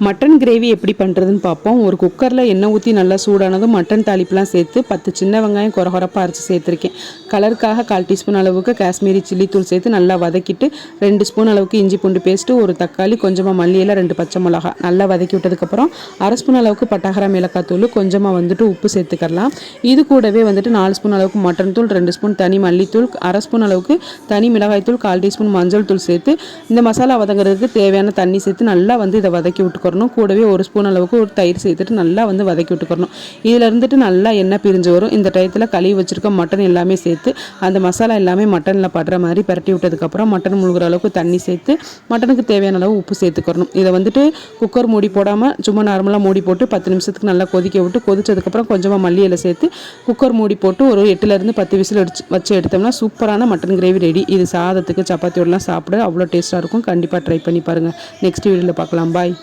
Mutton gravy எப்படி பண்ணுறதுன்னு பார்ப்போம். ஒரு குக்கரில் எண்ணெய் ஊற்றி நல்லா சூடானதும் மட்டன் தாளிப்புலாம் சேர்த்து 10 சின்ன வெங்காயம் கொரகொரப்பாக அரைச்சி சேர்த்துருக்கேன். கலருக்காக 1/4 டீஸ்பூன் அளவுக்கு காஷ்மீரி சில்லி தூள் சேர்த்து நல்லா வதக்கிட்டு 2 ஸ்பூன் அளவுக்கு இஞ்சி பூண்டு பேஸ்ட்டு, ஒரு தக்காளி, கொஞ்சமாக மல்லி இலை, 2 பச்சை மிளகா நல்லா வதக்கி விட்டதுக்கப்புறம் 1/2 ஸ்பூன் அளவுக்கு பட்டகரம் மிளகாய் தூள், கொஞ்சமாக உப்பு சேர்த்துக்கலாம். இது கூடவே 4 ஸ்பூன் அளவுக்கு மட்டன் தூள், 2 ஸ்பூன் தனி மல்லித்தூள், 1/2 ஸ்பூன் அளவுக்கு தனி மிளகாய் தூள், 1/4 டீஸ்பூன் மஞ்சள் தூள் சேர்த்து இந்த மசாலா வதங்குறதுக்கு தேவையான தண்ணி சேர்த்து நல்லா இதை வதக்கி விட்டுக்கணும். கூடவே 1 ஸ்பூன் அளவுக்கு ஒரு தயிர் சேர்த்துட்டு நல்லா வதக்கி விட்டுக்கணும். இதில் இருந்துட்டு நல்லா எண்ணெய் பிரிஞ்சு வரும். இந்த டயத்தில் கழுவி வச்சிருக்க மட்டன் எல்லாமே சேர்த்து அந்த மசாலா எல்லாமே மட்டனில் படுற மாதிரி பரட்டி விட்டதுக்கப்புறம் மட்டன் முழுகிற அளவுக்கு தண்ணி சேர்த்து மட்டனுக்கு தேவையான அளவு உப்பு சேர்த்துக்கணும். இதை குக்கர் மூடி போடாமல் சும்மா நார்மலாக மூடி போட்டு 10 நிமிஷத்துக்கு நல்லா கொதிக்க விட்டு கொதிச்சதுக்கப்புறம் கொஞ்சமாக மல்லி இலை சேர்த்து குக்கர் மூடி போட்டு ஒரு 8லேருந்து 10 விசில் வச்சு எடுத்தோம்னா சூப்பரான மட்டன் கிரேவி ரெடி. இது சாதத்துக்கு சப்பாத்தியோடலாம் சாப்பிட அவ்வளோ டேஸ்ட்டாக இருக்கும். கண்டிப்பாக ட்ரை பண்ணி பாருங்கள். நெக்ஸ்ட் வீடியோவில் பார்க்கலாம். பாய்.